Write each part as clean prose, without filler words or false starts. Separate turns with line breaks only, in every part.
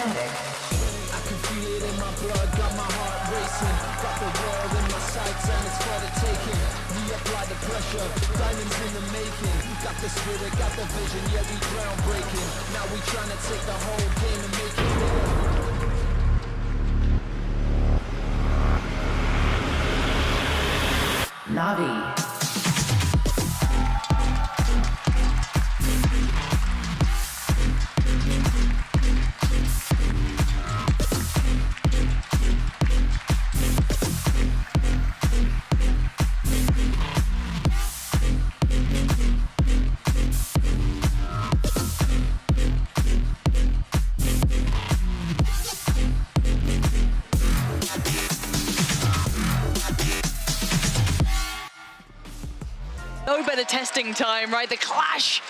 Fnatic.
I can feel it in my blood, got my heart racing. Got the world in my sights and it's for the taking. Reapply the pressure, diamonds in the making. Got the spirit, got the vision, yeah we groundbreaking. Now we trying to take the whole game and make it bigger.
NAVI.
No better testing time, right? The clash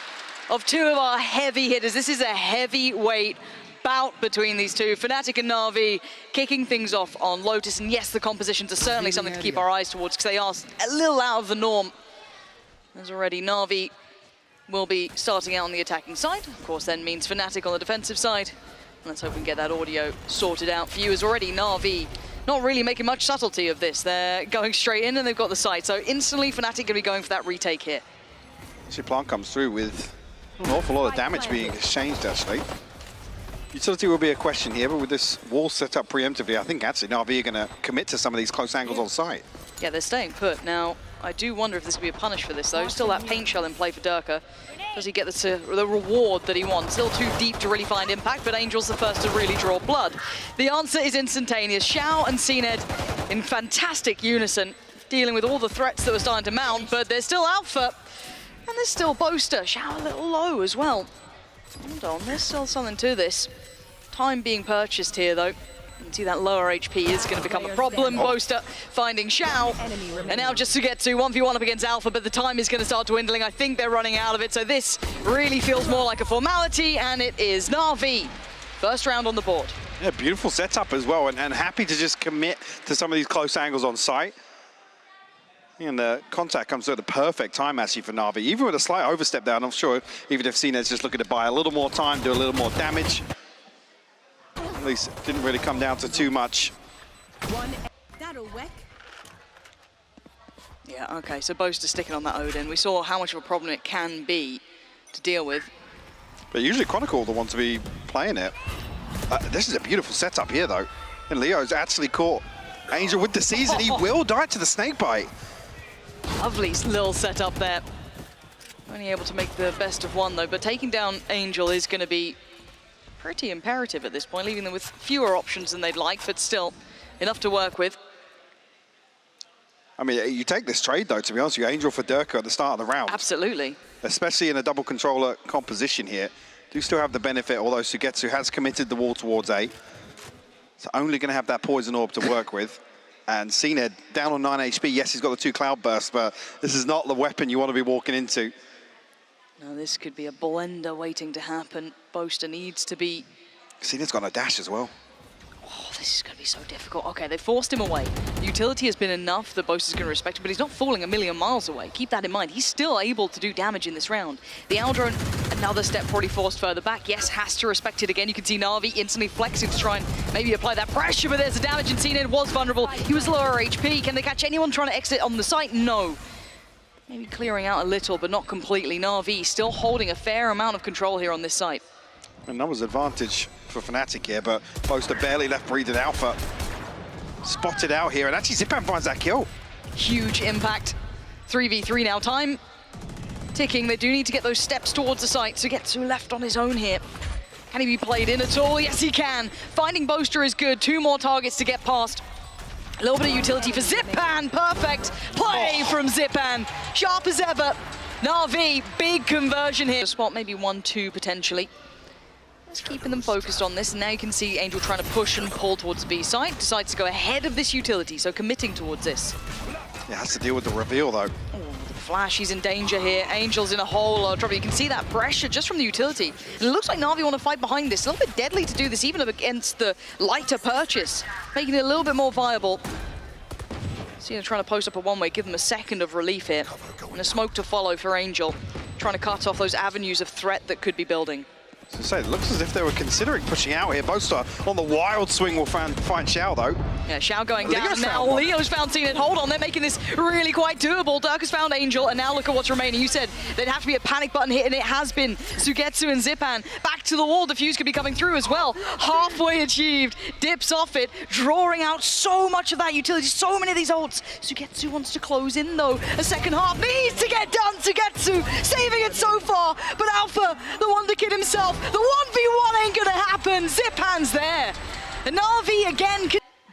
of two of our heavy hitters. This is a heavyweight bout between these two. Fnatic and NAVI kicking things off on Lotus. And yes, the compositions are certainly something to keep our eyes towards because they are a little out of the norm. As already, NAVI will be starting out on the attacking side. Of course, then means Fnatic on the defensive side. Let's hope we can get that audio sorted out for you. As already, NAVI not really making much subtlety of this. They're going straight in and they've got the site. So instantly Fnatic going to be going for that retake here.
See, Plant comes through with an awful lot of damage being exchanged, actually. Utility will be a question here, but with this wall set up preemptively, I think actually NAVI are going to commit to some of these close angles on site.
Yeah, they're staying put. Now, I do wonder if this could be a punish for this, though. Still that paint shell in play for Durka. Does he get the reward that he wants? Still too deep to really find impact, but Angel's the first to really draw blood. The answer is instantaneous. Xiao and vsNAVI in fantastic unison, dealing with all the threats that were starting to mount, but there's still Alpha, and there's still Boaster. Xiao a little low as well. Hold on, there's still something to this. Time being purchased here, though. You can see that lower HP is going to become a problem. Boaster finding Xiao. And now just to get to 1v1 up against Alpha, but the time is going to start dwindling. I think they're running out of it. So this really feels more like a formality, and it is NAVI. First round on the board.
Yeah, beautiful setup as well, and happy to just commit to some of these close angles on site. And the contact comes at the perfect time, actually, for NAVI. Even with a slight overstep there, and I'm sure even if vsNAVI's just looking to buy a little more time, do a little more damage. At least it didn't really come down to too much.
Yeah, okay, so Boaster sticking on that Odin. We saw how much of a problem it can be to deal with.
But usually Chronicle are the ones to be playing it. This is a beautiful setup here, though. And Leo's actually caught Angel with the season. He will die to the snake bite.
Lovely little setup there. Only able to make the best of one, though, but taking down Angel is going to be pretty imperative at this point, leaving them with fewer options than they'd like, but still enough to work with.
I mean, you take this trade, though, to be honest with you, Angel for Durka at the start of the round.
Absolutely.
Especially in a double controller composition here. Do still have the benefit, although Sugetsu has committed the wall towards A. So only going to have that poison orb to work with. And vsNAVI down on 9 HP. Yes, he's got the 2 cloud bursts, but this is not the weapon you want to be walking into.
Now this could be a blender waiting to happen. Boaster needs to be...
vsNAVI's got a dash as well.
Oh, this is going to be so difficult. Okay, they forced him away. Utility has been enough that Boaster's going to respect him, but he's not falling a million miles away. Keep that in mind. He's still able to do damage in this round. The Aldrone, another step probably forced further back. Yes, has to respect it again. You can see NAVI instantly flexing to try and maybe apply that pressure, but there's the damage, and vsNAVI was vulnerable. He was lower HP. Can they catch anyone trying to exit on the site? No. Maybe clearing out a little, but not completely. NAVI still holding a fair amount of control here on this site.
And numbers advantage for Fnatic here, but Boaster barely left breathing. Alpha spotted out here, and actually Zipan finds that kill.
Huge impact. 3v3 now. Time ticking. They do need to get those steps towards the site. Sugetsu left on his own here. Can he be played in at all? Yes, he can. Finding Boaster is good. 2 more targets to get past. A little bit of utility for Zipan. Perfect play from Zipan. Sharp as ever. NAVI, big conversion here. Spot maybe 1-2 potentially. Just keeping them focused on this. And now you can see Angel trying to push and pull towards the B side. Decides to go ahead of this utility, so committing towards this.
He has to deal with the reveal, though.
Oh, the flash, he's in danger here. Angel's in a whole lot of trouble. You can see that pressure just from the utility. And it looks like NAVI want to fight behind this. A little bit deadly to do this, even against the lighter purchase, making it a little bit more viable. So trying to post up a one-way, give them a second of relief here. And a smoke to follow for Angel, trying to cut off those avenues of threat that could be building.
So say, it looks as if they were considering pushing out here. Boaster on the wild swing will find Xiao though.
Yeah, Xiao going down.
Leo's
Now
found one.
Leo's found Zenit. Hold on, they're making this really quite doable. Dirk has found Angel, and now look at what's remaining. You said there'd have to be a panic button hit, and it has been. Sugetsu and Zipan back to the wall. Diffuse could be coming through as well. Halfway achieved. Dips off it, drawing out so much of that utility. So many of these ults. Sugetsu wants to close in though. A second half needs to get done. Sugetsu saving it so far, but Alpha, the Wonder Kid himself, the 1v1 ain't gonna happen. Zipan's there. And NAVI again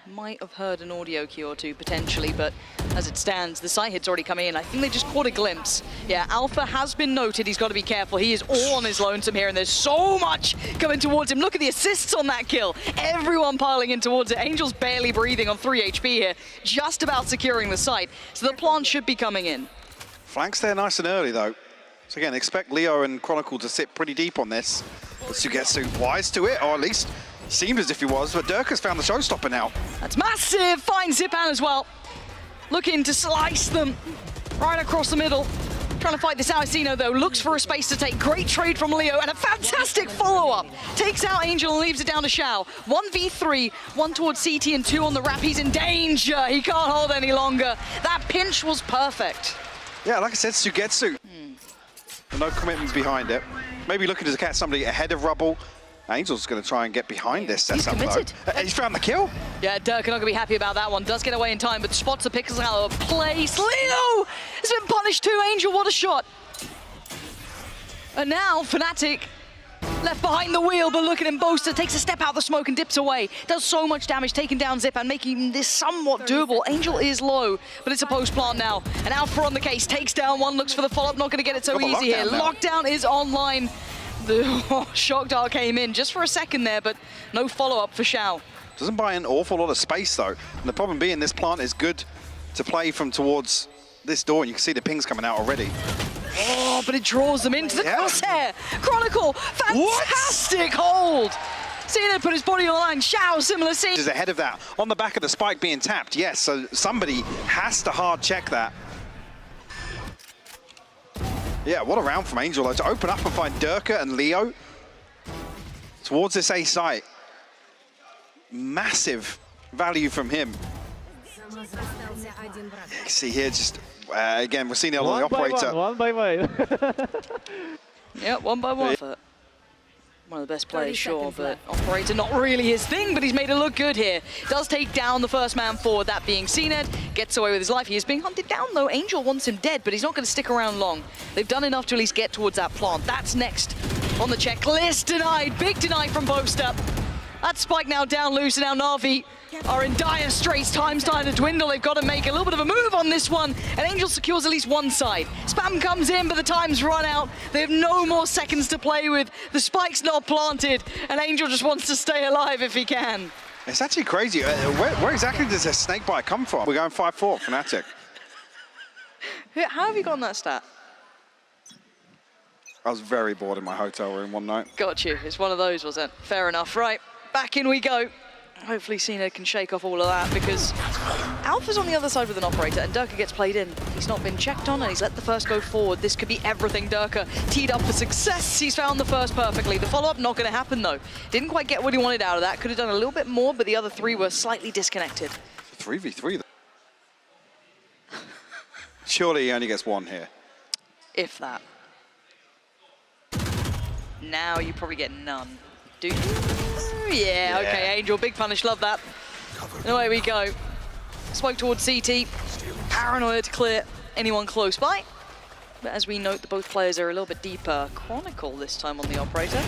might have heard an audio cue or two potentially, but as it stands, the site hit's already coming in. I think they just caught a glimpse. Yeah, Alpha has been noted. He's got to be careful. He is all on his lonesome here, and there's so much coming towards him. Look at the assists on that kill. Everyone piling in towards it. Angel's barely breathing on 3 HP here, just about securing the site. So the plant should be coming in.
Flanks there nice and early though. So again, expect Leo and Chronicle to sit pretty deep on this. But Sugetsu wise to it, or at least seemed as if he was, but Dirk has found the showstopper now.
That's massive. Finds Zipan as well. Looking to slice them right across the middle. Trying to fight this out. Icino though looks for a space to take. Great trade from Leo and a fantastic follow-up. Takes out Angel and leaves it down to Xiao. 1v3, 1 towards CT and 2 on the wrap. He's in danger. He can't hold any longer. That pinch was perfect.
Yeah, like I said, Sugetsu. No commitment behind it. Maybe looking to catch somebody ahead of Rubble. Angel's going to try and get behind this setup.
He's committed.
He's found the kill.
Yeah, Dirk are not going to be happy about that one. Does get away in time, but spots the pixels out of place. Leo has been punished too. Angel, what a shot. And now Fnatic left behind the wheel, but look at him. Boaster takes a step out of the smoke and dips away. Does so much damage, taking down Zip and making this somewhat doable. Angel is low, but it's a post plant now. And Alpha on the case, takes down one, looks for the follow-up. Not going to get it so easy here. Lockdown is online. The shock dart came in just for a second there, but no follow-up for Xiao.
Doesn't buy an awful lot of space though. And the problem being this plant is good to play from towards this door, and you can see the pings coming out already.
Oh, but it draws them into the crosshair. Chronicle, fantastic hold. Cena put his body on the line. Xiao, similar scene.
Is ahead of that. On the back of the spike being tapped, yes, so somebody has to hard check that. Yeah, what a round from Angel though, to open up and find Durka and Leo towards this A site. Massive value from him. You can see here just, again, we're seeing it on the operator.
One by one.
Yeah, 1 by 1. One of the best players, sure, but operator not really his thing, but he's made it look good here. Does take down the first man forward, that being CNED. Gets away with his life. He is being hunted down though. Angel wants him dead, but he's not going to stick around long. They've done enough to at least get towards that plant. That's next on the checklist. Denied. Big deny from Boaster. That spike now down loose, and now NAVI are in dire straits. Time's starting to dwindle. They've got to make a little bit of a move on this one, and Angel secures at least one side. Spam comes in, but the time's run out. They have no more seconds to play with. The spike's not planted, and Angel just wants to stay alive if he can.
It's actually crazy. Where exactly does this snake bite come from? We're going 5-4, Fnatic.
How have you gotten that stat?
I was very bored in my hotel room one night.
Got you. It's one of those, was it? Fair enough. Right, back in we go. Hopefully Cena can shake off all of that, because Alpha's on the other side with an operator and Durka gets played in. He's not been checked on and he's let the first go forward. This could be everything. Durka teed up for success. He's found the first perfectly. The follow-up not going to happen though. Didn't quite get what he wanted out of that. Could have done a little bit more, but the other 3 were slightly disconnected.
3v3. Surely he only gets 1 here.
If that. Now you probably get none. Do you? Yeah, okay, Angel, big punish, love that. And away we go. Smoke towards CT. Paranoia to clear anyone close by. But as we note, both players are a little bit deeper. Chronicle this time on the operator.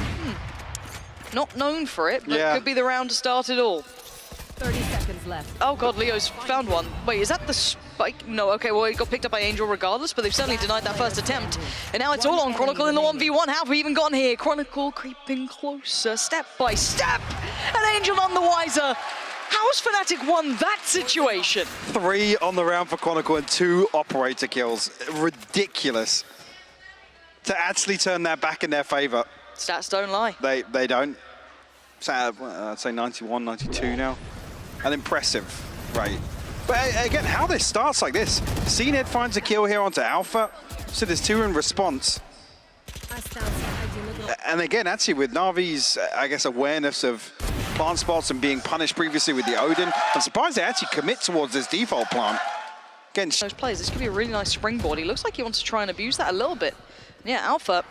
Not known for it, but could be the round to start it all.
30 seconds left.
Oh god, Leo's found one. Wait, is that the spike? No, okay, well, it got picked up by Angel regardless, but they've certainly denied that first attempt. And now it's all on Chronicle in the 1v1. How have we even gotten here? Chronicle creeping closer, step by step. And Angel none the wiser. How's Fnatic won that situation?
3 on the round for Chronicle and 2 operator kills. Ridiculous. To actually turn that back in their favor.
Stats don't lie.
They don't. So, I'd say 91, 92 now. An impressive rate. But again, how this starts like this. CNED finds a kill here onto Alpha. So there's 2 in response. And again, actually, with Navi's, I guess, awareness of plant spots and being punished previously with the Odin, I'm surprised they actually commit towards this default plant. Again,
Those players, this could be a really nice springboard. He looks like he wants to try and abuse that a little bit. Yeah, Alpha,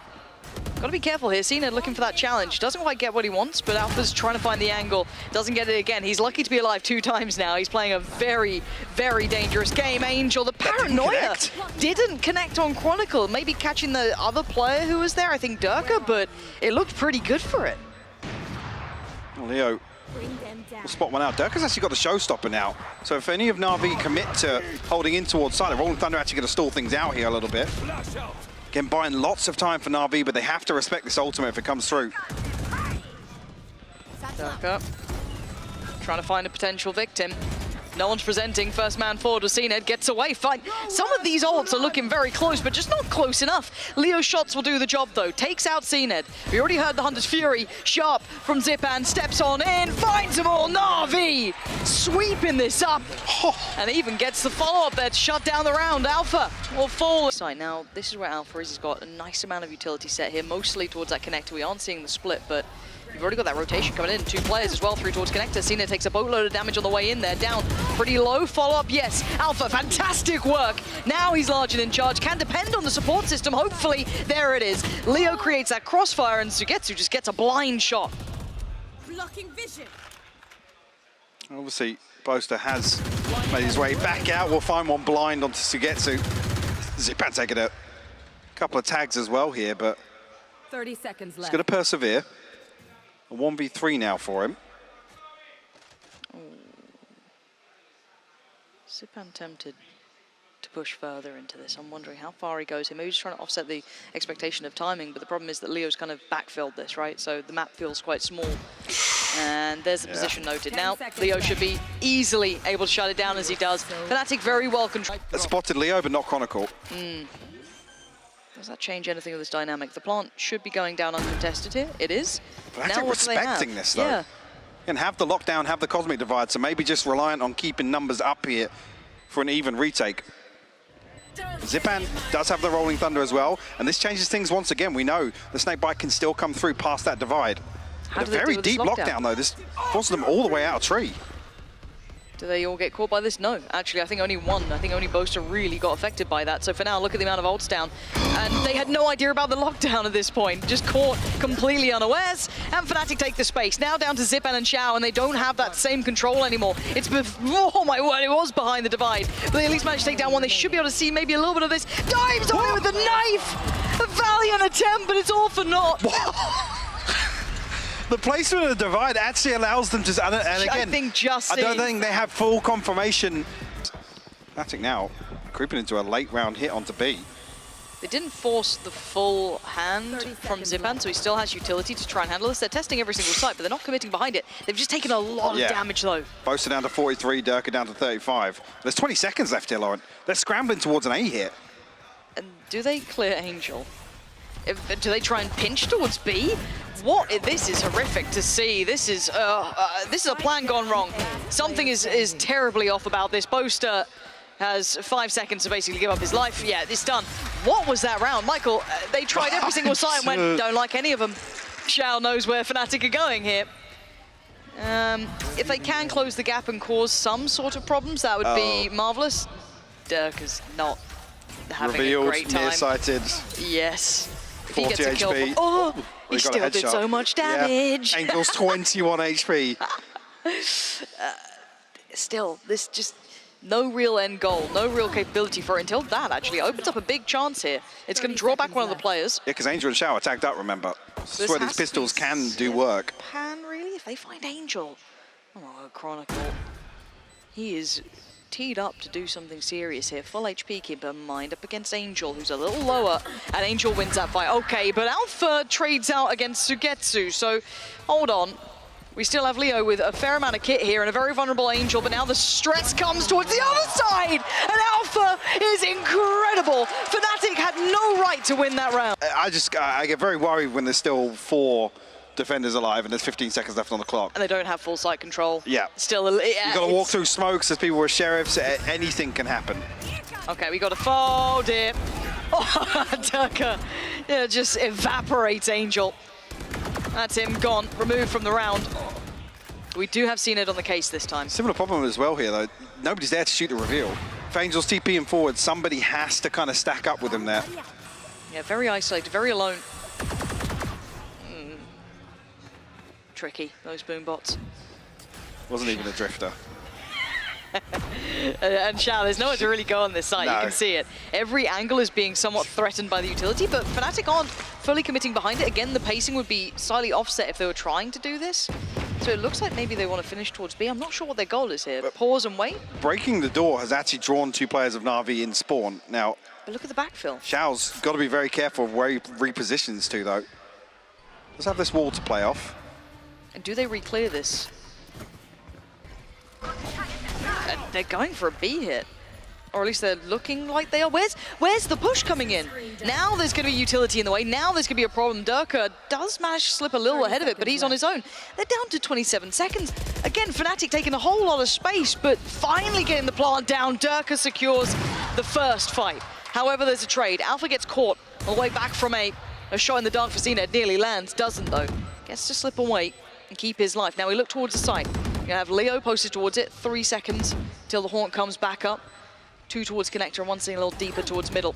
gotta be careful here. cNed looking for that challenge. Doesn't quite get what he wants, but Alpha's trying to find the angle. Doesn't get it again. He's lucky to be alive 2 times now. He's playing a very, very dangerous game. Angel, the paranoia didn't connect on Chronicle. Maybe catching the other player who was there, I think Durka, but it looked pretty good for it.
Leo will spot one out. Durka's actually got the showstopper now. So if any of NAVI commit to holding in towards side, the Rolling Thunder actually going to stall things out here a little bit. Again, buying lots of time for NAVI, but they have to respect this ultimate if it comes through.
Durka trying to find a potential victim. No one's presenting. First man forward with cNed, gets away. Fine. Some of these ults are looking very close, but just not close enough. Leo's shots will do the job, though. Takes out cNed. We already heard the Hunter's Fury. Sharp from Zipan, steps on in, finds them all. NAVI sweeping this up. And even gets the follow-up there to shut down the round. Alpha will fall. Now, this is where Alpha is. He's got a nice amount of utility set here, mostly towards that connector. We aren't seeing the split, but you've already got that rotation coming in. 2 players as well, 3 towards connector. cNed takes a boatload of damage on the way in there. Down pretty low. Follow-up, yes. Alpha, fantastic work. Now he's large and in charge. Can depend on the support system. Hopefully, there it is. Leo creates that crossfire, and Sugetsu just gets a blind shot.
Blocking vision.
Obviously, Boaster has made his way back out. We'll find one blind onto Sugetsu. Zipan taking a couple of tags as well here, but
30 seconds
he's
left.
going to persevere. A 1v3 now for him.
Zipan tempted to push further into this. I'm wondering how far he goes here. Maybe he's trying to offset the expectation of timing, but the problem is that Leo's kind of backfilled this, right? So the map feels quite small. And there's the position noted. Now, Leo should be easily able to shut it down as he does. Fnatic very well controlled.
Spotted Leo, but not Chronicle.
Does that change anything of this dynamic? The plant should be going down uncontested here. It is.
Fnatic
Now what do they have?
respecting this, though.
Yeah.
And have the lockdown, have the Cosmic Divide, so maybe just reliant on keeping numbers up here for an even retake. Zipan does have the Rolling Thunder as well, and this changes things once again. We know the Snakebite can still come through past that divide.
How
But a
do they
very
deal with this
deep lockdown, though. This forces them all the way out of tree.
Do they all get caught by this? No. Actually, I think only one. I think only Boaster really got affected by that. So for now, look at the amount of ults down. And they had no idea about the lockdown at this point. Just caught completely unawares. And Fnatic take the space. Now down to Zipan and Xiao, and they don't have that same control anymore. It's before, oh my word, it was behind the divide. But they at least managed to take down one. They should be able to see maybe a little bit of this. Dives on it with the knife! A valiant attempt, but it's all for naught.
The placement of the divide actually allows them to, and again,
I think just
I don't think they have full confirmation. Fnatic now creeping into a late round hit onto B.
They didn't force the full hand from Zipan, so he still has utility to try and handle this. They're testing every single site, but they're not committing behind it. They've just taken a lot of damage, though.
Boaster down to 43, Durka down to 35. There's 20 seconds left here, Lauren. They're scrambling towards an A hit.
And do they clear Angel? Do they try and pinch towards B? What? This is horrific to see. This is a plan gone wrong. Something is terribly off about this. Boaster has 5 seconds to basically give up his life. Yeah, it's done. What was that round? Michael, they tried every single site and went, don't like any of them. Xiao knows where Fnatic are going here. If they can close the gap and cause some sort of problems, that would be marvelous. Durka's not having a great time.
Nearsighted.
Yes. If he
40
gets a kill
HP.
oh, he
got a
still did
headshot.
so much damage.
Yeah. Angel's 21 HP.
Still, this just no real end goal, no real capability for it until that actually opens up a big chance here. It's going to draw back one of the players.
Yeah, because Angel and Xiao are tagged up, remember. This is where these pistols can do work.
Pan, really? If they find Angel. Oh, Chronicle. He is teed up to do something serious here. Full HP, keep in mind, up against Angel, who's a little lower, and Angel wins that fight. Okay, but Alpha trades out against Sugetsu, so hold on. We still have Leo with a fair amount of kit here and a very vulnerable Angel, but now the stress comes towards the other side, and Alpha is incredible. Fnatic had no right to win that round.
I get very worried when there's still 4 defenders alive and there's 15 seconds left on the clock.
And they don't have full site control.
Yeah.
Still,
You've got to walk through smokes, there's people with sheriffs, anything can happen.
Okay, we got a fold here. Oh, Durka Yeah, just evaporates Angel. That's him gone, removed from the round. We do have CNED on the case this time.
Similar problem as well here, though. Nobody's there to shoot the reveal. If Angel's TPing forward, somebody has to kind of stack up with him there.
Yeah, very isolated, very alone. Tricky, those boom bots.
Wasn't even a drifter.
And Shao, there's nowhere to really go on this side.
No.
You can see it. Every angle is being somewhat threatened by the utility, but Fnatic aren't fully committing behind it. Again, the pacing would be slightly offset if they were trying to do this. So it looks like maybe they want to finish towards B. I'm not sure what their goal is here. But pause and wait.
Breaking the door has actually drawn 2 players of Na'Vi in spawn. Now,
But look at the backfill.
Shao's got to be very careful of where he repositions to, though. Let's have this wall to play off.
And do they re-clear this? And they're going for a B hit. Or at least they're looking like they are. Where's the push coming in? Now there's going to be utility in the way. Now there's going to be a problem. Durka does manage to slip a little ahead of it, but he's on his own. They're down to 27 seconds. Again, Fnatic taking a whole lot of space, but finally getting the plant down. Durka secures the first fight. However, there's a trade. Alpha gets caught on the way back from a shot in the dark for CNED. Nearly lands, doesn't though. Gets to slip away and keep his life. Now we look towards the site. You're gonna have Leo posted towards it. 3 seconds till the Haunt comes back up. 2 towards connector and 1 staying a little deeper towards middle.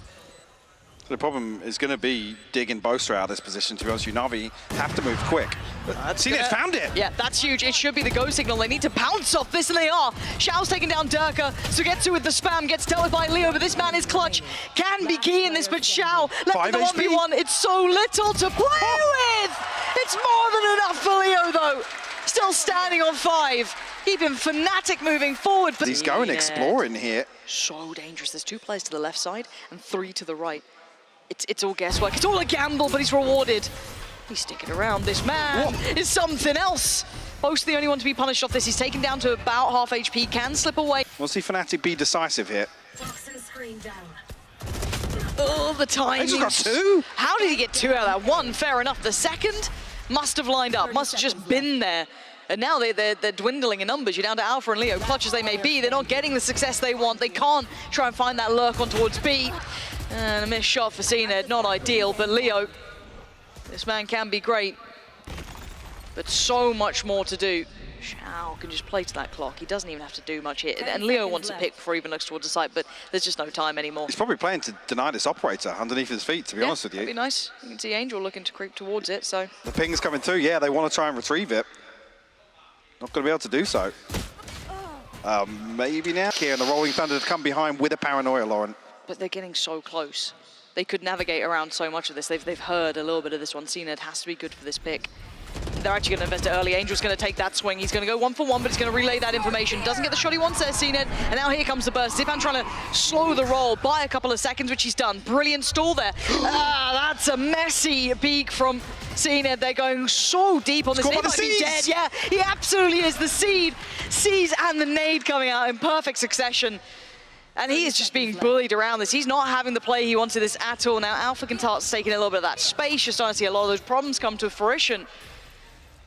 The problem is going to be digging Boaster out of this position. To be honest with you, Na'Vi have to move quick. CNED found it!
Yeah, that's huge. It should be the go signal. They need to bounce off this, and they are. Shao's taking down Durka. Sugetsu with the spam gets dealt with by Leo, but this man is clutch. Can be key in this, but Shao left in the 1v1. It's so little to play with! It's more than enough for Leo, though. Still standing on 5. Keeping Fnatic moving forward. But
he's going exploring here.
So dangerous. There's 2 players to the left side and 3 to the right. It's all guesswork. It's all a gamble, but he's rewarded. He's sticking around. This man is something else. Bo's the only one to be punished off this. He's taken down to about half HP. Can slip away.
We'll see Fnatic be decisive here.
Oh, the timing.
He just got 2?
How did he get 2 out of that? 1, fair enough. The second must have lined up, must have just been there. And now they're dwindling in numbers. You're down to Alpha and Leo. Clutch as they may be, they're not getting the success they want. They can't try and find that lurk on towards B. And a missed shot for CNED, not ideal, but Leo, this man can be great. But so much more to do. Shao can just play to that clock. He doesn't even have to do much here. And Leo wants a pick before he even looks towards the site, but there's just no time anymore.
He's probably playing to deny this operator underneath his feet, to be honest with you.
That'd be nice. You can see Angel looking to creep towards it, so.
The ping's coming through. Yeah, they want to try and retrieve it. Not going to be able to do so. Maybe now. Here, and the Rolling Thunder to come behind with a paranoia, Lauren.
But they're getting so close. They could navigate around so much of this. They've heard a little bit of this one. CNED has to be good for this pick. They're actually going to invest it early. Angel's going to take that swing. He's going to go 1 for 1, but he's going to relay that information. Doesn't get the shot he wants there, CNED. And now here comes the burst. Zipan trying to slow the roll by a couple of seconds, which he's done. Brilliant stall there. That's a messy peek from CNED. They're going so deep on this. He might be dead. Yeah, he absolutely is. The seeds and the nade coming out in perfect succession. And he is just being bullied around this. He's not having the play he wanted this at all. Now Alpha can start taking a little bit of that space. You're starting to see a lot of those problems come to fruition.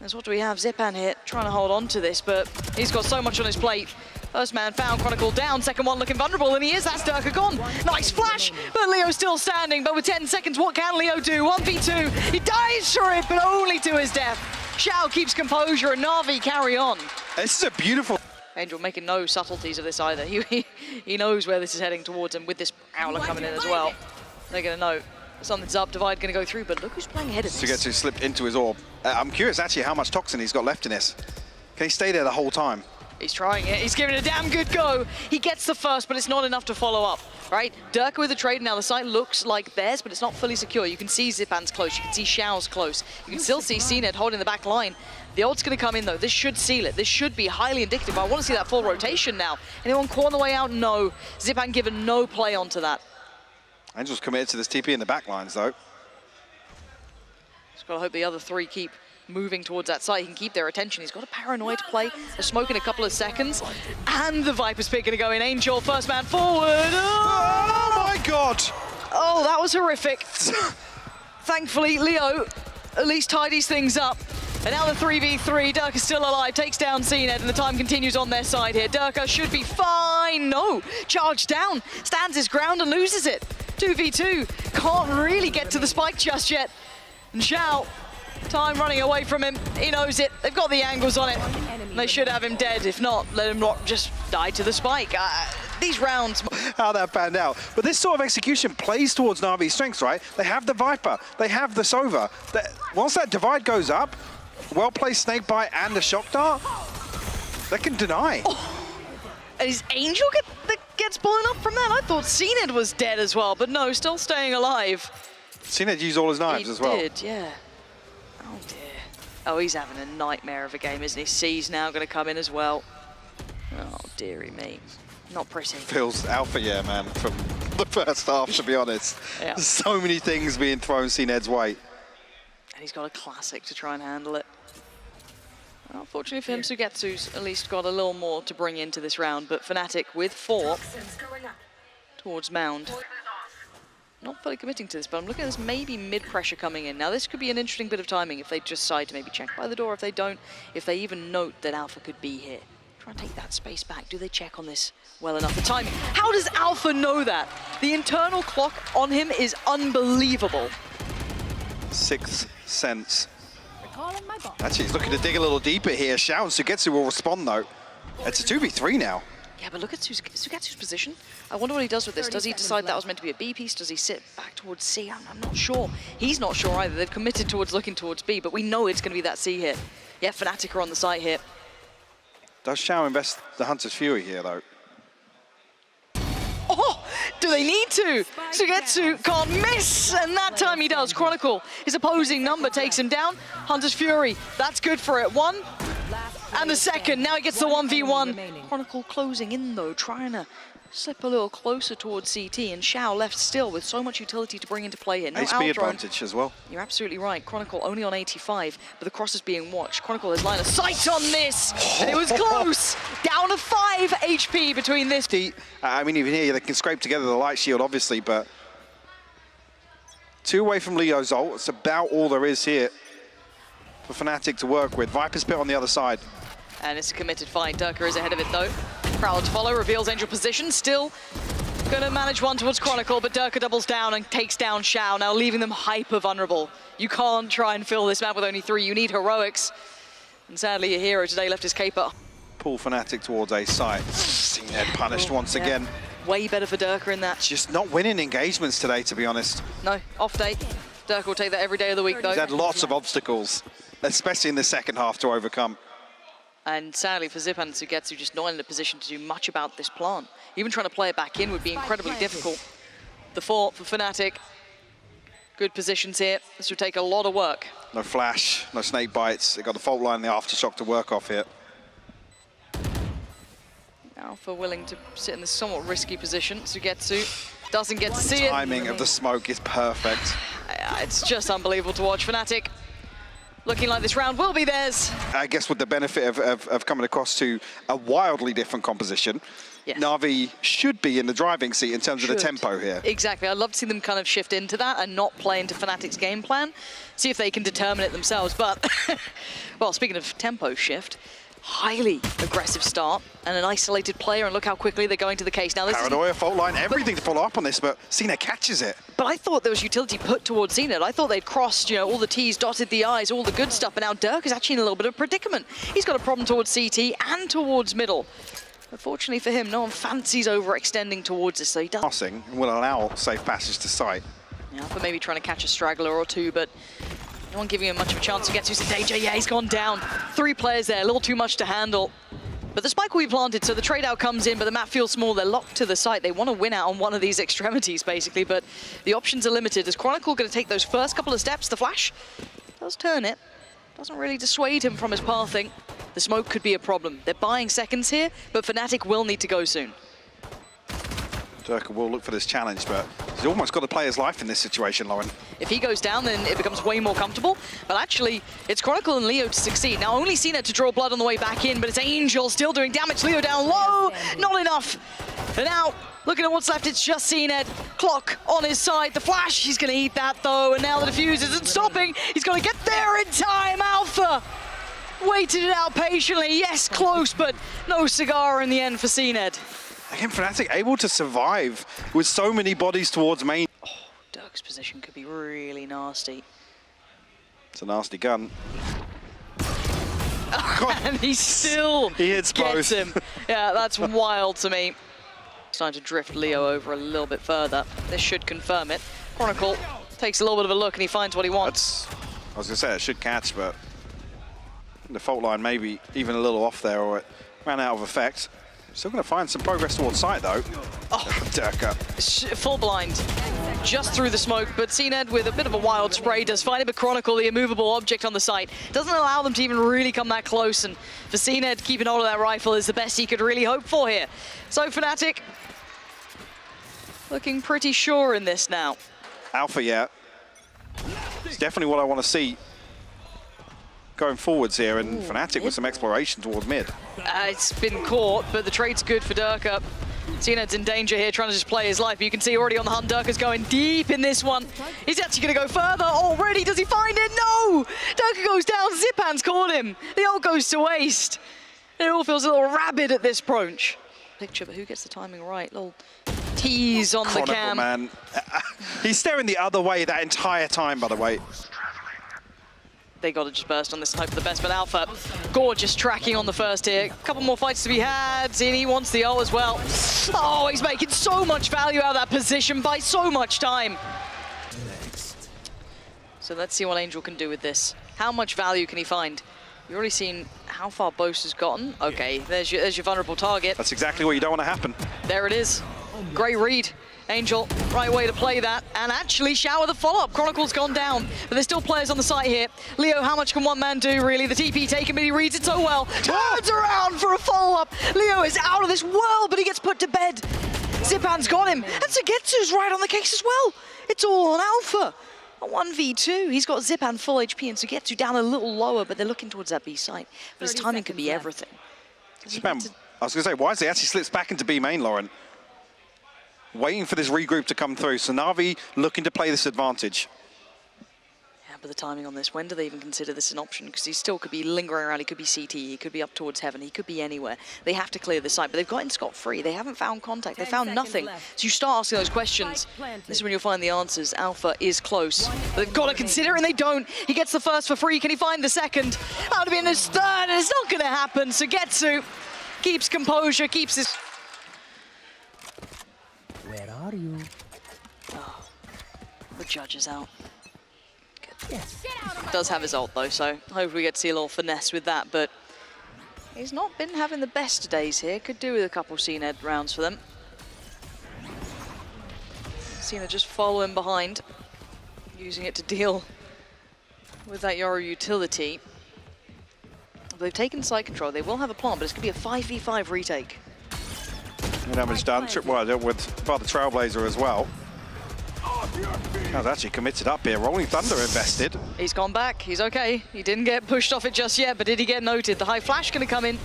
As what do we have? Zipan here trying to hold on to this, but he's got so much on his plate. First man found, Chronicle down, second one looking vulnerable, and he is. That's Durka gone. Nice flash, but Leo's still standing. But with 10 seconds, what can Leo do? 1v2, he dies for it, but only to his death. Shao keeps composure, and Na'Vi carry on.
This is a beautiful...
Angel making no subtleties of this either. He knows where this is heading towards, and with this Owler coming in as well, they're going to know something's up. Divide going to go through, but look who's playing ahead of this.
Sugetsu slipped into his orb. I'm curious actually how much toxin he's got left in this. Can he stay there the whole time?
He's trying it. He's giving it a damn good go. He gets the first, but it's not enough to follow up, right? Durka with the trade. Now the site looks like theirs, but it's not fully secure. You can see Zipan's close. You can see Shao's close. You can still see CNED holding the back line. The ult's going to come in, though. This should seal it. This should be highly indicative. I want to see that full rotation now. Anyone caught on the way out? No. Zipan given no play onto that.
Angel's committed to this TP in the back lines, though.
Just got to hope the other 3 keep moving towards that site. He can keep their attention. He's got a paranoid play, a smoke in a couple of seconds, and the Viper's pick going to go in. Angel, first man forward.
Oh my God!
Oh, that was horrific. Thankfully, Leo at least tidies things up. And now the 3v3, Durka's still alive, takes down CNED, and the time continues on their side here. Durka should be fine. No, charged down, stands his ground and loses it. 2v2, can't really get to the spike just yet. And Xiao, time running away from him, he knows it, they've got the angles on it. And they should have him dead, if not, let him not just die to the spike. These rounds...
How that panned out. But this sort of execution plays towards Navi's strengths, right? They have the Viper, they have the Sova. Once that divide goes up, well-placed snake bite and the shock dart, they can deny.
Is Angel that gets blown up from that? I thought CNED was dead as well, but no, still staying alive.
CNED used all his knives as well.
He did, yeah. Oh dear. Oh, he's having a nightmare of a game, isn't he? C's now going to come in as well. Oh, dearie me. Not pretty.
Feels alpha, yeah, man, from the first half, to be honest.
Yeah.
So many things being thrown CNED's way.
And he's got a classic to try and handle it. Unfortunately for him, Sugetsu's at least got a little more to bring into this round, but Fnatic with 4 towards Mound. Not fully committing to this, but I'm looking at this maybe mid-pressure coming in. Now this could be an interesting bit of timing if they just decide to maybe check by the door, if they don't, if they even note that Alpha could be here. Try and take that space back. Do they check on this well enough? The timing. How does Alpha know that? The internal clock on him is unbelievable.
Sixth sense.
Recalling my boss.
Actually, he's looking to dig a little deeper here. Xiao and Sugetsu will respond, though. It's a 2v3 now.
Yeah, but look at Sugetsu's position. I wonder what he does with this. Does he decide that was meant to be a B piece? Does he sit back towards C? I'm not sure. He's not sure either. They've committed towards looking towards B, but we know it's going to be that C hit. Yeah, Fnatic are on the site here.
Does Xiao invest the Hunter's Fury here, though?
Oh, do they need to? Sugetsu can't miss, and that time he does. Chronicle, his opposing number takes him down. Hunter's Fury, that's good for it. 1, and the second, now he gets the 1v1. Chronicle closing in though, trying to slip a little closer towards CT, and Xiao left still with so much utility to bring into play here. No
HP
out-thrown.
advantage as well.
You're absolutely right. Chronicle only on 85, but the cross is being watched. Chronicle has line of sight on this, and it was close. Down to 5 HP between this.
I mean, even here, they can scrape together the light shield, obviously, but 2 away from Leo's ult. It's about all there is here for Fnatic to work with. Viper's Pit on the other side.
And it's a committed fight. Durka is ahead of it, though. Crowd to follow, reveals Angel position. Still gonna manage one towards Chronicle, but Durka doubles down and takes down Xiao, now leaving them hyper vulnerable. You can't try and fill this map with only 3. You need heroics. And sadly, your hero today left his caper.
Pull Fnatic towards A site. CNED punished once again.
Way better for Durka in that.
Just not winning engagements today, to be honest.
No, off day. Durka will take that every day of the week, though.
He's had lots of obstacles, especially in the second half, to overcome.
And sadly for Zipan and Sugetsu, just not in a position to do much about this plant. Even trying to play it back in would be incredibly difficult. The 4 for Fnatic. Good positions here. This would take a lot of work.
No flash, no snake bites. They've got the fault line and the aftershock to work off here.
Alpha willing to sit in this somewhat risky position. Sugetsu doesn't get to see it.
Timing of the smoke is perfect.
It's just unbelievable to watch. Fnatic looking like this round will be theirs.
I guess with the benefit of coming across to a wildly different composition,
Yes.
Navi should be in the driving seat in terms of the tempo here.
Exactly. I'd love to see them kind of shift into that and not play into Fnatic's game plan. See if they can determine it themselves. But, well, speaking of tempo shift, highly aggressive start and an isolated player, and look how quickly they're going to the case. Now, this
Paranoia, fault line, everything to follow up on this, but Cena catches it.
But I thought there was utility put towards Zenit. I thought they'd crossed, you know, all the T's, dotted the I's, all the good stuff, but now Dirk is actually in a little bit of a predicament. He's got a problem towards CT and towards middle. Unfortunately for him, no one fancies overextending towards this, so he does.
Passing will allow safe passage to site.
Yeah, for maybe trying to catch a straggler or 2, but no one giving him much of a chance to get to some danger. Yeah, he's gone down. 3 players there, a little too much to handle. But the spike will be planted, so the trade out comes in, but the map feels small. They're locked to the site. They want to win out on one of these extremities, basically, but the options are limited. Is Chronicle going to take those first couple of steps? The flash does turn it. Doesn't really dissuade him from his pathing. The smoke could be a problem. They're buying seconds here, but Fnatic will need to go soon.
Durka will look for this challenge, but he's almost got to play his life in this situation, Lauren.
If he goes down, then it becomes way more comfortable. But actually, it's Chronicle and Leo to succeed. Now, only Cena to draw blood on the way back in, but it's Angel still doing damage. Leo down low, not enough. And now, looking at what's left, it's just CNED. Clock on his side. The flash, he's going to eat that, though. And now the defuse isn't stopping. He's going to get there in time. Alpha waited it out patiently. Yes, close, but no cigar in the end for CNED.
again, Fnatic able to survive with so many bodies towards main.
Oh, Dirk's position could be really nasty.
It's a nasty gun.
And he still
hits
gets
both.
him. Yeah, that's wild to me. Starting to drift Leo over a little bit further. This should confirm it. Chronicle takes a little bit of a look and he finds what he wants.
I was going to say it should catch, but the fault line maybe even a little off there, or it ran out of effect. Still going to find some progress towards site though.
Oh,
Durka.
Full blind. Just through the smoke, but vsNAVI with a bit of a wild spray does find it, but Chronicle, the immovable object on the site, doesn't allow them to even really come that close, and for vsNAVI keeping hold of that rifle is the best he could really hope for here. So Fnatic looking pretty sure in this now.
Alpha, yeah. It's definitely what I want to see going forwards here, and Fnatic with some exploration towards mid.
It's been caught, but the trade's good for Durka. vsNAVI's in danger here, trying to just play his life. But you can see already on the hunt, Durka's going deep in this one. He's actually going to go further already. Does he find it? No! Durka goes down. Zipan's caught him. The ult goes to waste. It all feels a little rabid at this approach. Picture, but who gets the timing right? Little tease on
Chronicle,
the cam.
man. He's staring the other way that entire time, by the way.
They got to just burst on this and hope for the best, but Alpha, gorgeous tracking on the first here. A couple more fights to be had, and he wants the ult as well. Oh, he's making so much value out of that position by so much time. So let's see what Angel can do with this. How much value can he find? You've already seen how far Boast has gotten. Okay, there's your vulnerable target.
That's exactly what you don't want to happen.
There it is. Great read. Angel, right way to play that, and actually shower the follow-up. Chronicle's gone down, but there's still players on the site here. Leo, how much can one man do, really? The TP taken, but he reads it so well. Turns around for a follow-up. Leo is out of this world, but he gets put to bed. Zipan's got him, and Sugetsu's right on the case as well. It's all on Alpha. A 1v2. He's got Zipan full HP, and Sugetsu down a little lower, but they're looking towards that B site. But his timing could be everything.
Zipan, I was going to say, wisely actually slips back into B main, Lauren. Waiting for this regroup to come through. So NAVI looking to play this advantage.
Yeah, but the timing on this, when do they even consider this an option? Because he still could be lingering around, he could be CT, he could be up towards heaven, he could be anywhere. They have to clear the site, but they've got him scot-free. They haven't found contact, they found nothing. So you start asking those questions. This is when you'll find the answers. Alpha is close. But they've got to consider it, and they don't. He gets the first for free. Can he find the second? That would have been his third, and it's not going to happen. Sugetsu keeps composure, keeps his...
Where are you?
Oh, the judge is out. Good. Does have his ult though, so hopefully we get to see a little finesse with that, but he's not been having the best days here. Could do with a couple vsNAVI rounds for them. Cena just following behind, using it to deal with that Yoru utility. They've taken site control. They will have a plant, but it's going to be a 5v5 retake.
Damage done. Well, with by the Trailblazer as well. That was actually committed up here. Rolling Thunder invested.
He's gone back. He's okay. He didn't get pushed off it just yet, but did he get noted? The high flash going to come in.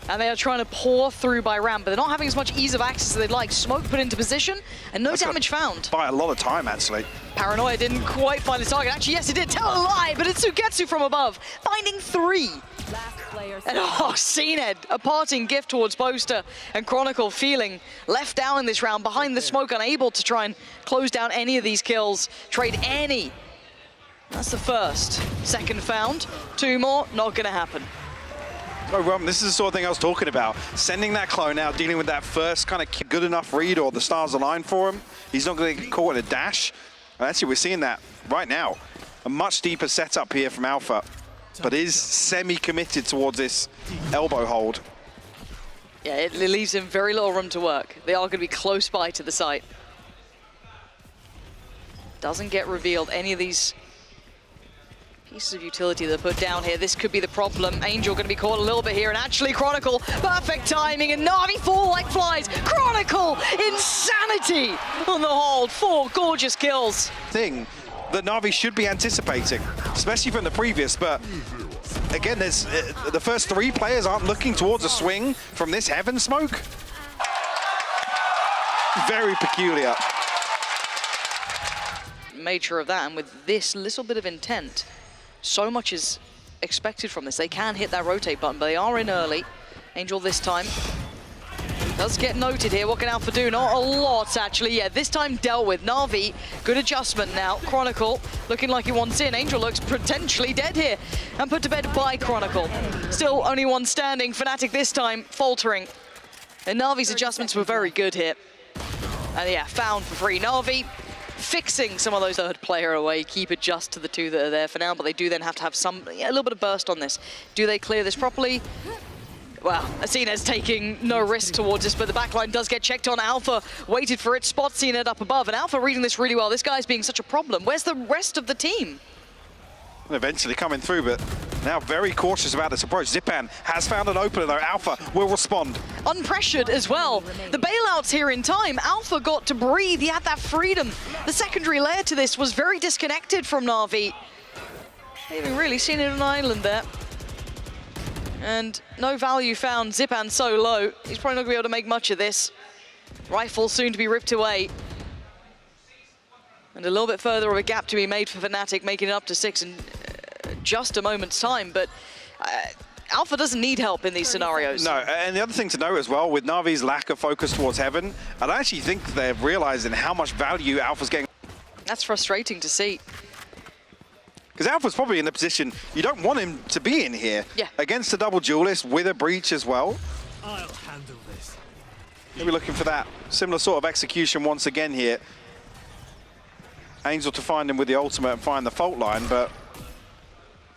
And they are trying to pour through by ramp, but they're not having as much ease of access as they'd like. Smoke put into position, and no damage found.
By a lot of time, actually.
Paranoia didn't quite find his target. Actually, yes, it did. Tell a lie, but it's Sugetsu from above, finding 3. And vsNAVI, a parting gift towards Boaster, and Chronicle feeling left down in this round, behind the smoke, unable to try and close down any of these kills, trade any. That's the first. Second found, 2 more, not gonna happen.
Oh, this is the sort of thing I was talking about. Sending that clone out, dealing with that first kind of good enough read, or the stars align for him. He's not going to get caught in a dash. And actually, we're seeing that right now. A much deeper setup here from Alpha, but is semi-committed towards this elbow hold.
Yeah, it leaves him very little room to work. They are going to be close by to the site. Doesn't get revealed any of these pieces of utility that are put down here. This could be the problem. Angel going to be caught a little bit here, and actually Chronicle, perfect timing, and NAVI fall like flies. Chronicle, insanity on the hold. 4 gorgeous kills.
Thing that NAVI should be anticipating, especially from the previous, but again, there's the first 3 players aren't looking towards a swing from this heaven smoke. Very peculiar.
Made sure of that, and with this little bit of intent, so much is expected from this. They can hit that rotate button, but they are in early. Angel this time. Does get noted here. What can Alpha do? Not a lot, actually. Yeah, this time dealt with. Na'Vi, good adjustment now. Chronicle looking like he wants in. Angel looks potentially dead here and put to bed by Chronicle. Still only one standing. Fnatic this time faltering. And Na'Vi's adjustments were very good here. And yeah, found for free. Na'Vi fixing some of those third player away. Keep it just to the two that are there for now, but they do then have to have a little bit of burst on this. Do they clear this properly? Well, Asena's taking no risk towards this, but the backline does get checked on. Alpha waited for it, spots Cena up above, and Alpha reading this really well. This guy's being such a problem. Where's the rest of the team?
Eventually coming through, but now very cautious about this approach. Zipan has found an opener, though. Alpha will respond.
Unpressured as well. The bailouts here in time. Alpha got to breathe. He had that freedom. The secondary layer to this was very disconnected from Na'Vi. They haven't really seen it on an island there. And no value found. Zipan so low. He's probably not going to be able to make much of this. Rifle soon to be ripped away. And a little bit further of a gap to be made for Fnatic, making it up to 6 in just a moment's time. But Alpha doesn't need help in these scenarios.
No, and the other thing to know as well, with Navi's lack of focus towards Heaven, I actually think they're realizing how much value Alpha's getting.
That's frustrating to see.
Because Alpha's probably in a position you don't want him to be in here.
Yeah.
Against the double duelist with a breach as well.
I'll handle this.
Maybe looking for that similar sort of execution once again here. Angel to find him with the ultimate and find the fault line, but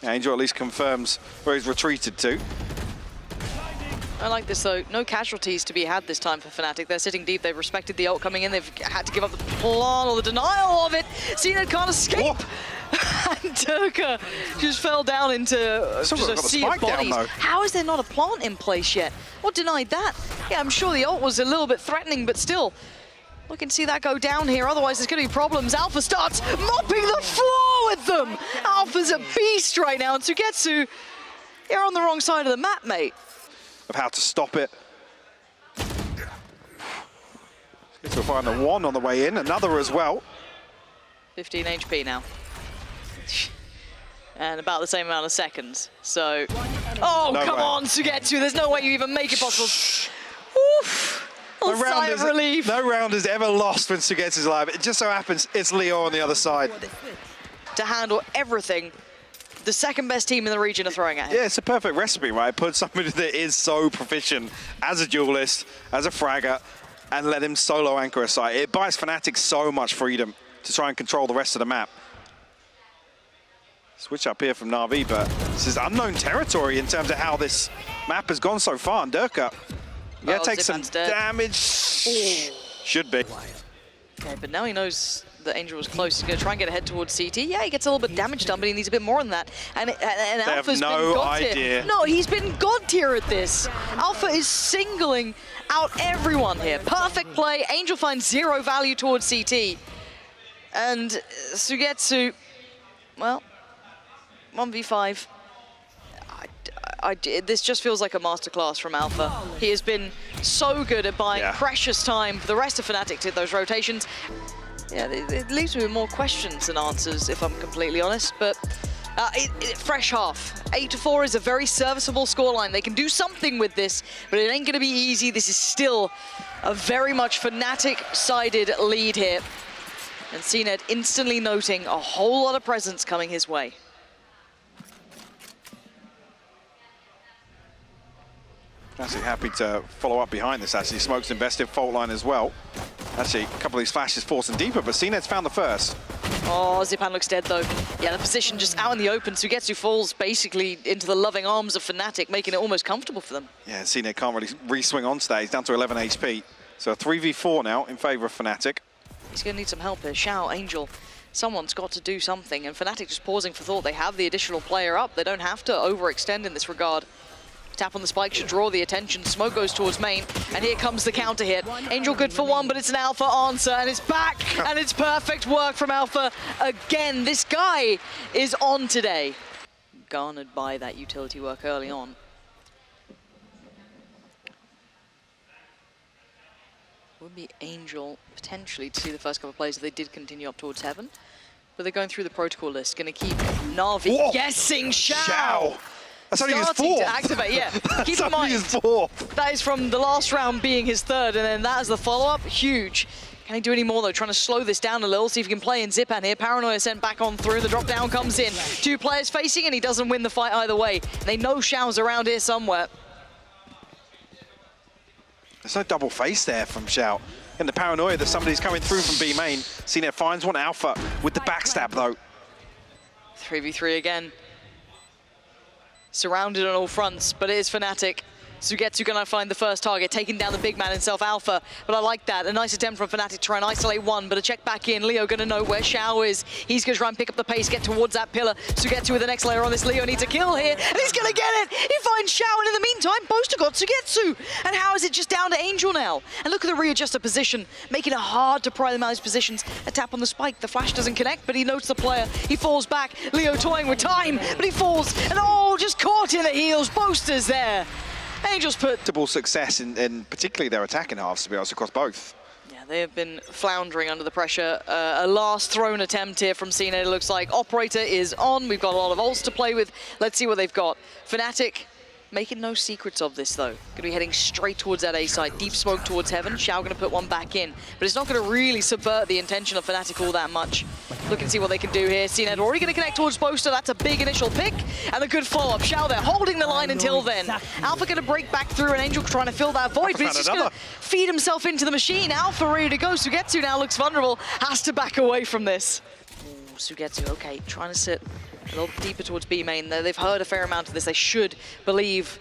Angel at least confirms where he's retreated to.
I like this though. No casualties to be had this time for Fnatic. They're sitting deep. They've respected the ult coming in. They've had to give up the plan or the denial of it. Cena can't escape.
Whoa.
And Durka just fell down into just a sea of bodies. How is there not a plant in place yet? What denied that? Yeah, I'm sure the ult was a little bit threatening, but still. Look and see that go down here, otherwise there's going to be problems. Alpha starts mopping the floor with them. Alpha's a beast right now, and Sugetsu, you're on the wrong side of the map, mate.
Of how to stop it. We'll find the one on the way in, another as well.
15 HP now. And about the same amount of seconds. So, oh,
no
come
way.
on, Sugetsu, there's no way you even make it possible. Oof.
No
Sigh of relief.
No round is ever lost when Sugetsu's alive. It just so happens it's Leo on the other side.
To handle everything the second best team in the region are throwing at him.
Yeah, it's a perfect recipe, right? Put somebody that is so proficient as a duelist, as a fragger, and let him solo anchor a site. It buys Fnatic so much freedom to try and control the rest of the map. Switch up here from Na'Vi, but this is unknown territory in terms of how this map has gone so far. And Durka, you gotta take some damage.
Ooh.
Should be.
Okay, but now he knows that Angel was close. He's going to try and get ahead towards CT. Yeah, he gets a little bit damage done, but he needs a bit more than that. And Alpha's
no
been god
idea.
tier. No, he's been god tier at this. Alpha is singling out everyone here. Perfect play. Angel finds 0 value towards CT. And Sugetsu, well, 1v5. This just feels like a masterclass from Alpha. He has been so good at buying precious time for the rest of Fnatic to hit those rotations. Yeah, it leaves me with more questions than answers, if I'm completely honest, but fresh half. 8-4 is a very serviceable scoreline. They can do something with this, but it ain't gonna be easy. This is still a very much Fnatic-sided lead here. And CNED instantly noting a whole lot of presence coming his way.
Actually happy to follow up behind this, actually. Smoke's invested fault line as well. Actually, a couple of these flashes forcing deeper, but CNED's found the first.
Oh, Zipan looks dead though. Yeah, the position just out in the open. Sugetsu falls basically into the loving arms of Fnatic, making it almost comfortable for them.
Yeah, CNED can't really re-swing onto that. He's down to 11 HP. So a 3v4 now in favor of Fnatic.
He's going to need some help here. Shao, Angel, someone's got to do something. And Fnatic just pausing for thought. They have the additional player up. They don't have to overextend in this regard. Tap on the spike should draw the attention. Smoke goes towards main, and here comes the counter hit. Angel good for one, but it's an Alpha answer, and it's back, and it's perfect work from Alpha again. This guy is on today. Garnered by that utility work early on. Would be Angel potentially to see the first couple of plays if they did continue up towards Heaven. But they're going through the protocol list. Going to keep Na'Vi guessing Shao.
That's only his
starting
fourth.
to activate, yeah. Keep
That's
in
only
mind,
his fourth.
that is from the last round being his third, and then that is the follow-up. Huge. Can he do any more, though? Trying to slow this down a little, see if he can play in Zipan here. Paranoia sent back on through. The drop down comes in. Two players facing, and he doesn't win the fight either way. They know Xiao's around here somewhere.
There's no double face there from Xiao. And the paranoia that somebody's coming through from B main. CNED finds one Alpha with the backstab, though.
3v3 again. Surrounded on all fronts, but it is Fnatic. Sugetsu gonna find the first target, taking down the big man himself, Alpha. But I like that. A nice attempt from Fnatic to try and isolate one, but a check back in. Leo gonna know where Xiao is. He's gonna try and pick up the pace, get towards that pillar. Sugetsu with the next layer on this. Leo needs a kill here, and he's gonna get it! He finds Xiao, and in the meantime, Boaster got Sugetsu! And how is it just down to Angel now? And look at the readjusted position, making it hard to pry them out of his positions. A tap on the spike, the flash doesn't connect, but he notes the player. He falls back, Leo toying with time, but he falls, and oh, just caught in the heels. Boaster's there. Angels put
Success in particularly their attacking halves, to be honest, across both.
Yeah, they have been floundering under the pressure. A last thrown attempt here from CNED, it looks like. Operator is on. We've got a lot of ults to play with. Let's see what they've got. Fnatic making no secrets of this, though. Going to be heading straight towards that A side. Deep smoke towards Heaven. Xiao going to put one back in. But it's not going to really subvert the intention of Fnatic all that much. Look and see what they can do here. CNED already going to connect towards Boaster. That's a big initial pick. And a good follow-up. Xiao there holding the line until then. Alpha going to break back through, and Angel trying to fill that void. But he's just going to feed himself into the machine. Alpha ready to go. Sugetsu now looks vulnerable. Has to back away from this. Ooh, Sugetsu, okay. Trying to sit a little deeper towards B main. They've heard a fair amount of this. They should believe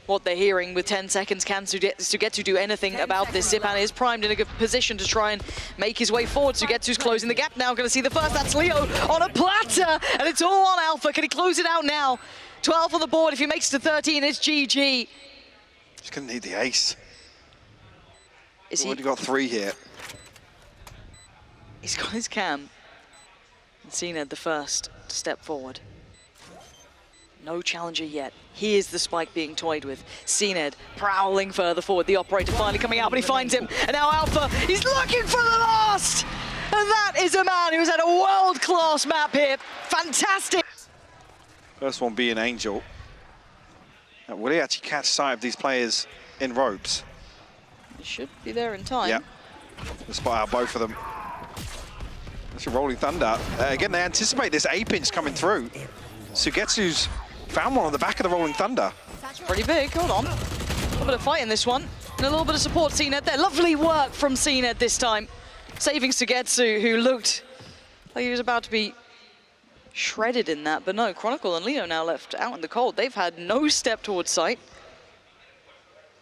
what they're hearing. With 10 seconds, can Sugetsu do anything about this? Zipan is primed in a good position to try and make his way forward. Sugetsu's closing the gap now. Going to see the first. That's Leo on a platter, and it's all on Alpha. Can he close it out now? 12 on the board. If he makes it to 13, it's GG.
He's going to need the ace.
Is
He's
he?
already got 3 here.
He's got his cam. And CNED the first to step forward. No challenger yet. Here's the spike being toyed with. CNED prowling further forward. The operator finally coming out, but he finds him. And now Alpha, he's looking for the last! And that is a man who's had a world-class map here. Fantastic!
First one being Angel. Now, will he actually catch sight of these players in ropes?
He should be there in time.
Yeah. We'll spot out both of them. That's a Rolling Thunder. Again, they anticipate this A-pinch coming through. Sugetsu's found one on the back of the Rolling Thunder.
Pretty big, hold on. A little bit of fight in this one. And a little bit of support, CNED there. Lovely work from CNED this time. Saving Sugetsu, who looked like he was about to be shredded in that. But no, Chronicle and Leo now left out in the cold. They've had no step towards sight.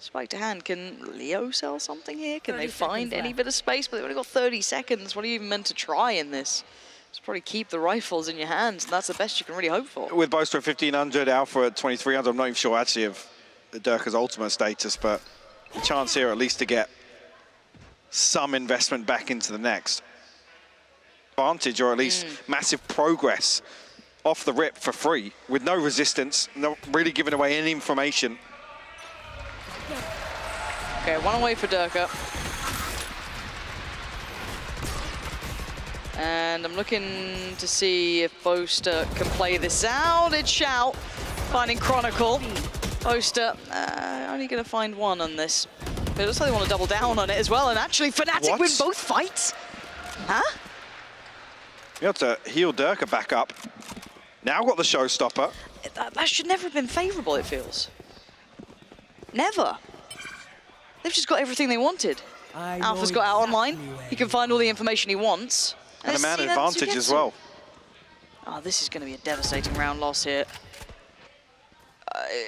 Spike to hand. Can Leo sell something here? Can they find any bit of space? But they've only got 30 seconds. What are you even meant to try in this? Just probably keep the rifles in your hands, and that's the best you can really hope for.
With Boaster at 1500, Alpha at 2300, I'm not even sure actually of Durka's ultimate status, but the chance here at least to get some investment back into the next. Advantage, or at least massive progress off the rip for free, with no resistance, not really giving away any information.
Okay, one away for Durka. And I'm looking to see if Boaster can play this out. It's Xiao finding Chronicle. Boaster only going to find one on this. But it looks like they want to double down on it as well. And actually, Fnatic win both fights. Huh?
You have to heal Durka back up. Now got the showstopper.
That should never have been favourable, it feels. Never. They've just got everything they wanted. Alpha's got out online. He can find all the information he wants.
And a man advantage as well.
Oh, this is going to be a devastating round loss here.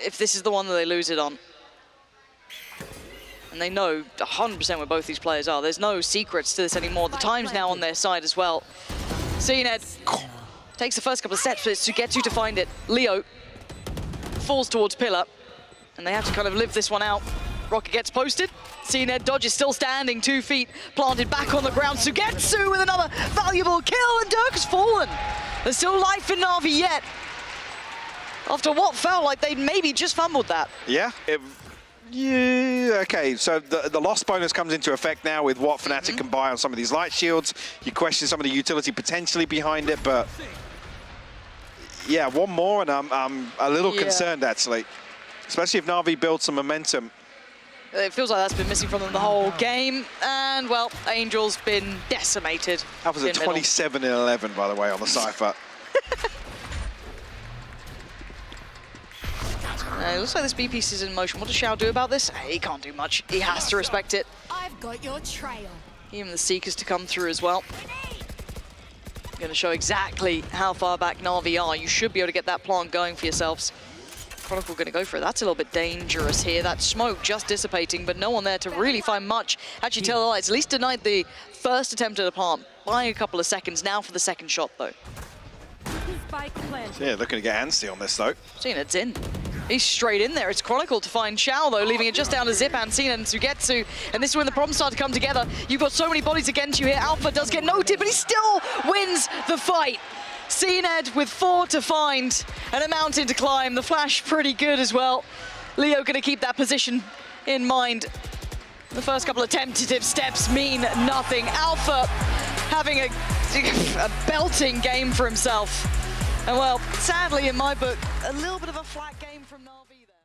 If this is the one that they lose it on. And they know 100% where both these players are. There's no secrets to this anymore. The time's now on their side as well. CNED takes the first couple of steps, but it's Sugetsu to find it. Leo falls towards pillar. And they have to kind of live this one out. Rocket gets posted. CNED dodge is still standing, 2 feet planted back on the ground. Sugetsu with another valuable kill, and Dirk has fallen. There's still life in Navi yet. After what felt like they'd maybe just fumbled that.
Yeah. Yeah, okay, so the loss bonus comes into effect now with what Fnatic can buy on some of these light shields. You question some of the utility potentially behind it, but Yeah, one more, and I'm a little
Yeah.
concerned, actually. Especially if Na'Vi builds some momentum.
It feels like that's been missing from them the whole game. And, well, Angel's been decimated.
Alpha's at
in middle.
27-11, by the way, on the Cypher.
It looks like this B piece is in motion. What does Xiao do about this? He can't do much. He has to respect it.
I've got your trail.
Even the Seekers to come through as well. Going to show exactly how far back Na'Vi are. You should be able to get that plant going for yourselves. Chronicle going to go for it. That's a little bit dangerous here. That smoke just dissipating, but no one there to really find much. Actually, Taylor Lights at least denied the first attempt at the plant by a couple of seconds. Now for the second shot, though.
Spike planted.
Yeah, looking to get antsy on this, though.
Cena, it's in. He's straight in there. It's Chronicle to find Xiao, though, leaving it just down to Zipan, Cena, and Sugetsu. And this is when the problems start to come together. You've got so many bodies against you here. Alpha does get noted, but he still wins the fight. CNED with 4 to find and a mountain to climb. The flash pretty good as well. Leo going to keep that position in mind. The first couple of tentative steps mean nothing. Alpha having a belting game for himself. And well, sadly in my book, a little bit of a flat game from Na'Vi there.